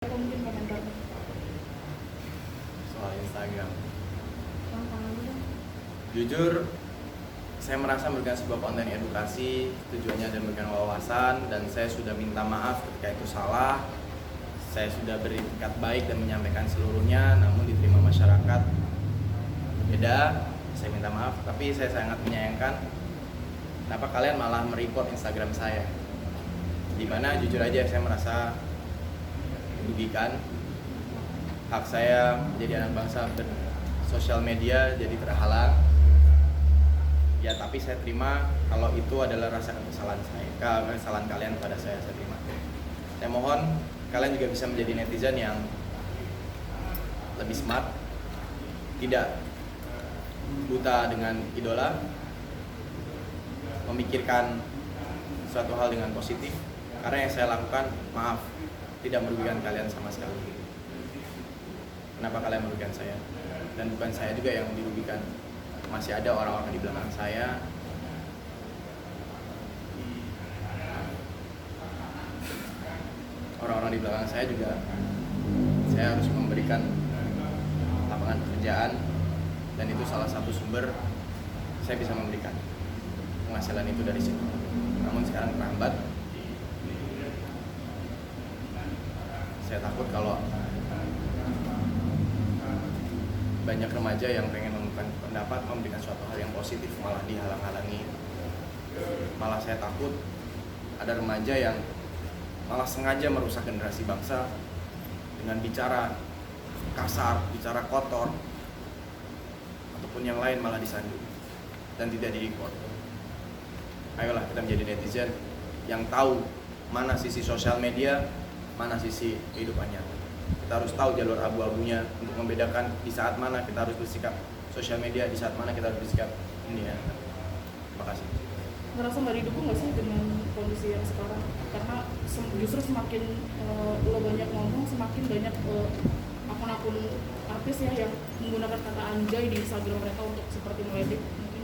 Mungkin komentar soal Instagram. tantangan dulu. Jujur, saya merasa memberikan sebuah konten edukasi, tujuannya adalah memberikan wawasan, dan saya sudah minta maaf ketika itu salah. Saya sudah beritikat baik dan menyampaikan seluruhnya, namun diterima masyarakat berbeda. Saya minta maaf, tapi saya sangat menyayangkan kenapa kalian malah mereport Instagram saya, dimana jujur aja saya merasa dirugikan. Hak saya menjadi anak bangsa bersosial media jadi terhalang. Ya, tapi saya terima kalau itu adalah rasa kesalahan saya, kesalahan kalian pada saya terima. Saya mohon kalian juga bisa menjadi netizen yang lebih smart, tidak buta dengan idola, memikirkan suatu hal dengan positif, karena yang saya lakukan, maaf, tidak merugikan kalian sama sekali. Kenapa kalian merugikan saya? Dan bukan saya juga yang dirugikan, masih ada orang-orang di belakang saya. Orang-orang di belakang saya juga saya harus memberikan lapangan pekerjaan, dan itu salah satu sumber saya bisa memberikan penghasilan itu dari situ. Namun sekarang terhambat. Saya takut kalau banyak remaja yang pengen mengungkapkan pendapat, memberikan suatu hal yang positif, malah dihalang-halangi. Malah saya takut ada remaja yang malah sengaja merusak generasi bangsa dengan bicara kasar, bicara kotor, ataupun yang lain malah disanjung dan tidak di-report. Ayolah kita menjadi netizen yang tahu mana sisi sosial media, mana sisi kehidupan nyata. Kita harus tahu jalur abu-abunya untuk membedakan di saat mana kita harus bersikap sosial media, di saat mana kita harus bersikap ini ya. Terima kasih. Ngerasa nggak didukung nggak sih dengan kondisi yang sekarang? Karena justru semakin lo banyak ngomong, semakin banyak akun-akun artis ya yang menggunakan kata anjay di Instagram mereka untuk seperti meledek mungkin.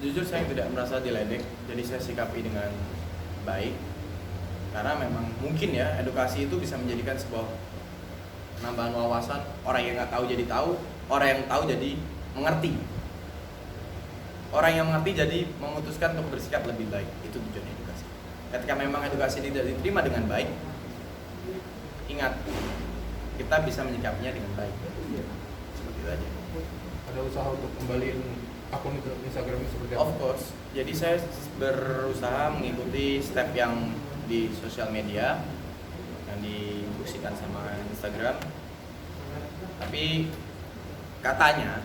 Jujur saya tidak merasa diledek, jadi saya sikapi dengan baik. Karena memang mungkin ya edukasi itu bisa menjadikan sebuah penambahan wawasan. Orang yang nggak tahu jadi tahu, orang yang tahu jadi mengerti. Orang yang mengerti jadi memutuskan untuk bersikap lebih baik. Itu tujuan edukasi. Ketika memang edukasi tidak diterima dengan baik, ingat, kita bisa menyikapinya dengan baik. Seperti itu aja. Ada usaha untuk kembaliin akun itu Instagram seperti apa? Of course. Jadi saya berusaha mengikuti step yang di sosial media yang diinstruksikan sama Instagram. Tapi katanya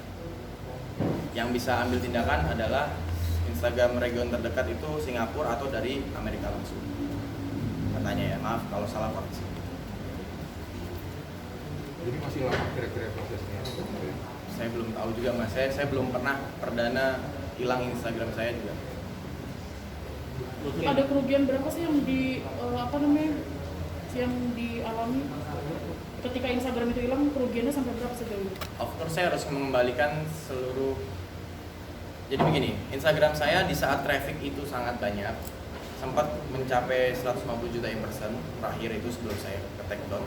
yang bisa ambil tindakan adalah Instagram region terdekat itu Singapura atau dari Amerika langsung. Katanya ya, maaf kalau salah koreksi. Jadi masih lama kira-kira prosesnya? Saya belum tahu juga mas, saya belum pernah perdana hilang Instagram saya juga. Ada kerugian berapa sih yang yang dialami ketika Instagram itu hilang? Kerugiannya sampai berapa sejauh ini? Of course saya harus mengembalikan seluruh. Jadi begini, Instagram saya di saat traffic itu sangat banyak, sempat mencapai 150 juta impression terakhir itu sebelum saya ke take down.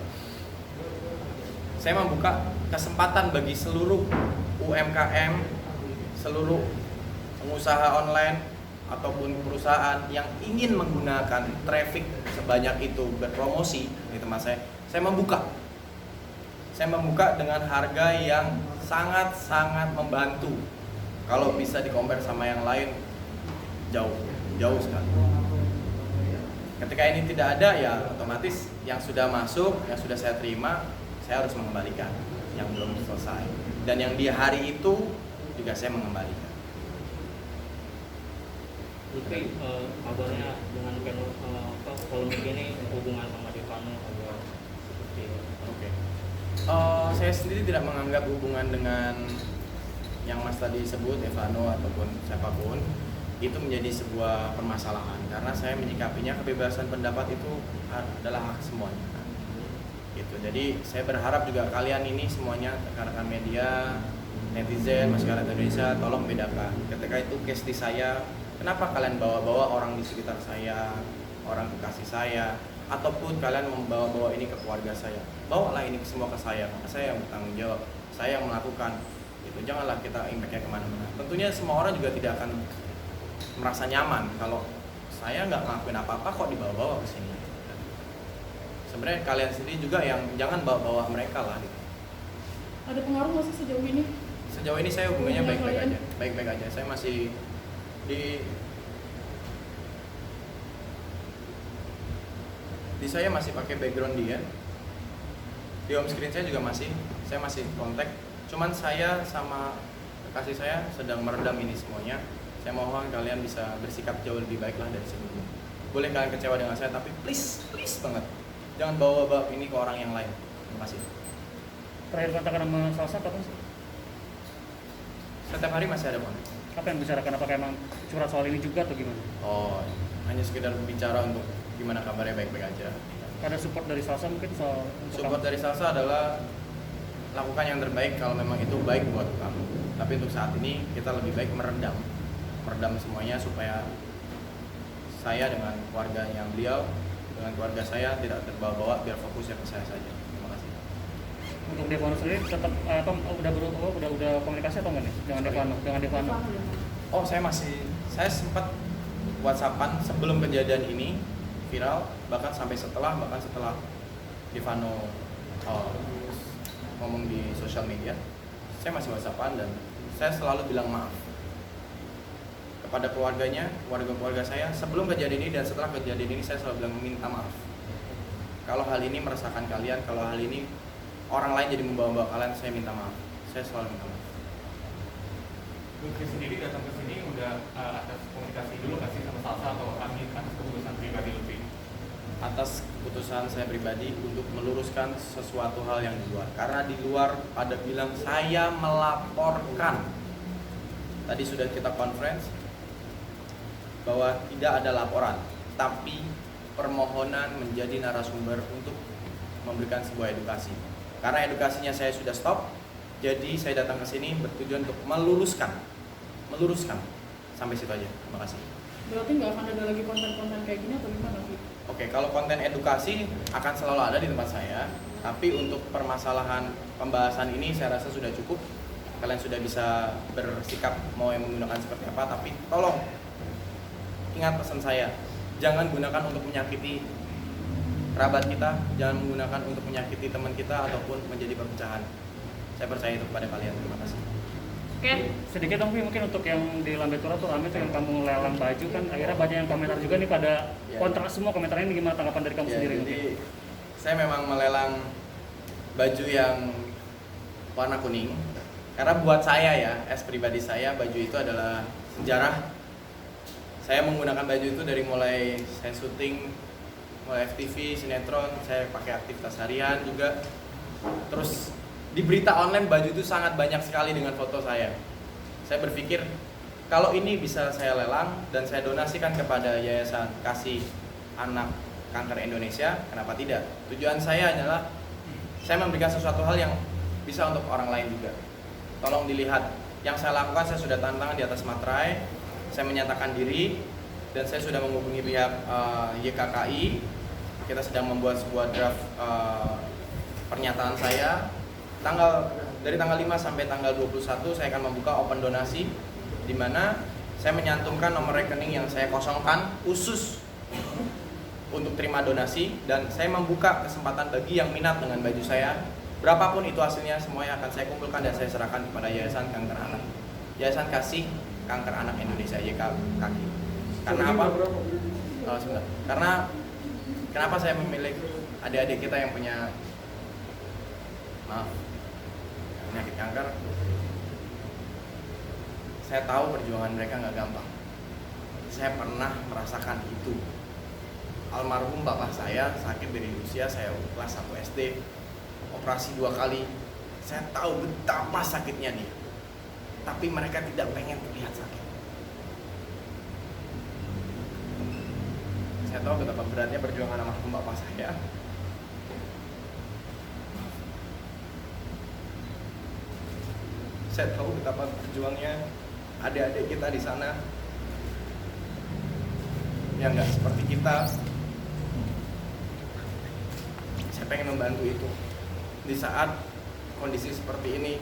Saya membuka kesempatan bagi seluruh UMKM, seluruh pengusaha online ataupun perusahaan yang ingin menggunakan traffic sebanyak itu berpromosi di tempat saya membuka. Saya membuka dengan harga yang sangat-sangat membantu. Kalau bisa di-compare sama yang lain, jauh sekali. Ketika ini tidak ada, ya otomatis yang sudah masuk, yang sudah saya terima, saya harus mengembalikan yang belum selesai. Dan yang di hari itu juga saya mengembalikan. Lutfi, kabarnya dengan polemik ini hubungan sama Devano agak seperti Oke. Saya sendiri tidak menganggap hubungan dengan yang Mas tadi sebut, Devano ataupun siapapun, itu menjadi sebuah permasalahan. Karena saya menyikapinya kebebasan pendapat itu adalah hak semuanya. Gitu. Jadi saya berharap juga kalian ini semuanya, rekan-rekan media, netizen, masyarakat Indonesia, tolong bedakan. Ketika itu case di saya, kenapa kalian bawa-bawa orang di sekitar saya, orang kekasih saya, ataupun kalian membawa-bawa ini ke keluarga saya, bawalah ini semua ke saya, karena saya yang bertanggung jawab, saya yang melakukan. Gitu. Janganlah kita impact-nya kemana-mana. Tentunya semua orang juga tidak akan merasa nyaman kalau saya nggak ngelakuin apa-apa kok dibawa-bawa ke sini. Sebenarnya kalian sendiri juga yang jangan bawa-bawa mereka lah. Gitu. Ada pengaruh nggak sih sejauh ini? Sejauh ini saya hubungannya Hubungan baik-baik kalian? aja, baik-baik aja. Saya masih di saya masih pakai background dia. Di home screen saya juga saya masih kontak. Cuman saya sama kekasih saya sedang meredam ini semuanya. Saya mohon kalian bisa bersikap jauh lebih baik lah dari sebelumnya. Boleh kalian kecewa dengan saya, tapi please banget, jangan bawa-bawa ini ke orang yang lain. Terima kasih. Terakhir kontak sama Salsa kapan sih? Setiap hari masih ada kontak. Apa yang bicarakan? Apakah emang curhat soal ini juga atau gimana? Oh, hanya sekedar bicara untuk gimana kabarnya, baik-baik aja. Ada support dari Salsa mungkin soal untuk Support kamu? dari Salsa adalah lakukan yang terbaik kalau memang itu baik buat kamu. Tapi untuk saat ini kita lebih baik meredam semuanya supaya saya dengan keluarganya beliau, dengan keluarga saya tidak terbawa-bawa, biar fokusnya ke saya saja. Terima kasih. Untuk Devano sendiri tetap udah komunikasi atau enggak nih dengan Devano? Dengan Devano. Oh, saya sempat WhatsAppan sebelum kejadian ini viral, bahkan setelah Devano ngomong di sosial media, saya masih WhatsAppan dan saya selalu bilang maaf kepada keluarga saya sebelum kejadian ini dan setelah kejadian ini. Saya selalu bilang minta maaf kalau hal ini meresahkan kalian, kalau hal ini orang lain jadi membawa-bawa kalian. Saya minta maaf, saya selalu minta maaf. Lutfi sendiri datang ke sini udah atas komunikasi dulu nggak sih sama Salsa atau atas keputusan pribadi Lutfi? Atas keputusan saya pribadi untuk meluruskan sesuatu hal yang di luar, karena di luar pada bilang saya melaporkan. Tadi sudah kita conference bahwa tidak ada laporan, tapi permohonan menjadi narasumber untuk memberikan sebuah edukasi. Karena edukasinya saya sudah stop, jadi saya datang ke sini bertujuan untuk meluruskan. Sampai situ aja. Terima kasih. Berarti nggak akan ada lagi konten-konten kayak gini atau gimana sih? Oke, kalau konten edukasi akan selalu ada di tempat saya, tapi untuk permasalahan pembahasan ini saya rasa sudah cukup. Kalian sudah bisa bersikap mau yang menggunakan seperti apa, tapi tolong ingat pesan saya, jangan gunakan untuk menyakiti kerabat kita, jangan menggunakan untuk menyakiti teman kita ataupun menjadi perpecahan. Saya percaya itu kepada kalian. Terima kasih. Oke. Sedikit dong Vi, mungkin untuk yang di Lambe Tura tuh rame tuh yang kamu lelang baju kan, akhirnya banyak yang komentar juga nih pada kontra semua komentarnya. Ini gimana tanggapan dari kamu sendiri? Jadi saya memang melelang baju yang warna kuning karena buat saya ya, pribadi saya, baju itu adalah sejarah. Saya menggunakan baju itu dari mulai saya syuting, mulai FTV, sinetron, saya pakai aktivitas harian juga. Terus di berita online baju itu sangat banyak sekali dengan foto saya. Saya berpikir kalau ini bisa saya lelang dan saya donasikan kepada Yayasan Kasih Anak Kanker Indonesia, kenapa tidak? Tujuan saya adalah saya memberikan sesuatu hal yang bisa untuk orang lain juga. Tolong dilihat, yang saya lakukan, saya sudah tanda tangan di atas materai, saya menyatakan diri, dan saya sudah menghubungi pihak YKKI. Kita sedang membuat sebuah draft pernyataan saya. Dari tanggal 5 sampai tanggal 21 saya akan membuka open donasi, di mana saya menyantumkan nomor rekening yang saya kosongkan khusus untuk terima donasi, dan saya membuka kesempatan bagi yang minat dengan baju saya. Berapapun itu hasilnya, semuanya akan saya kumpulkan dan saya serahkan kepada Yayasan Kanker Anak, Yayasan Kasih Kanker Anak Indonesia YKKI. Karena apa? Sebentar. Karena kenapa saya memilih adik-adik kita yang punya penyakit kanker? Saya tahu perjuangan mereka nggak gampang. Saya pernah merasakan itu. Almarhum bapak saya sakit dari usia saya kelas 1 SD, operasi 2 kali. Saya tahu betapa sakitnya dia, tapi mereka tidak pengen terlihat sakit. Saya tahu betapa beratnya perjuangan almarhum bapak saya. Saya tahu betapa berjuangnya adik-adik kita di sana yang nggak seperti kita, pengen membantu itu. Di saat kondisi seperti ini,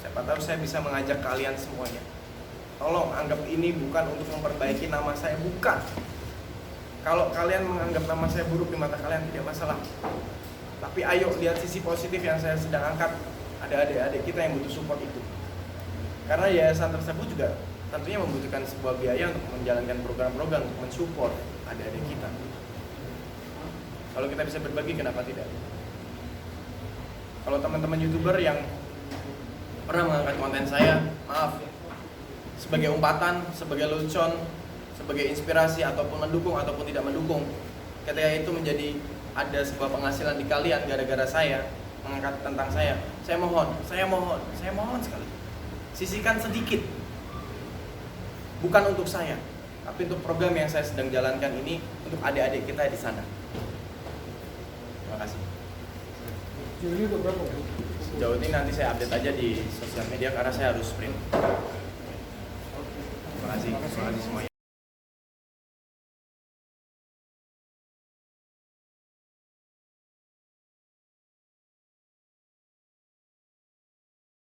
siapa tahu saya bisa mengajak kalian semuanya. Tolong anggap ini bukan untuk memperbaiki nama saya, bukan. Kalau kalian menganggap nama saya buruk di mata kalian, tidak masalah. Tapi ayo lihat sisi positif yang saya sedang angkat. Ada adik-adik kita yang butuh support itu. Karena yayasan tersebut juga tentunya membutuhkan sebuah biaya untuk menjalankan program-program untuk mensupport adik-adik kita. Kalau kita bisa berbagi, kenapa tidak? Kalau teman-teman YouTuber yang pernah mengangkat konten saya, maaf, sebagai umpatan, sebagai lelucon, sebagai inspirasi ataupun mendukung ataupun tidak mendukung, ketika itu menjadi ada sebuah penghasilan di kalian gara-gara saya mengangkat tentang saya mohon sekali, sisihkan sedikit, bukan untuk saya, tapi untuk program yang saya sedang jalankan ini untuk adik-adik kita di sana. Terima kasih. Sejauh ini nanti saya update aja di sosial media karena saya harus sprint. Terima kasih semuanya.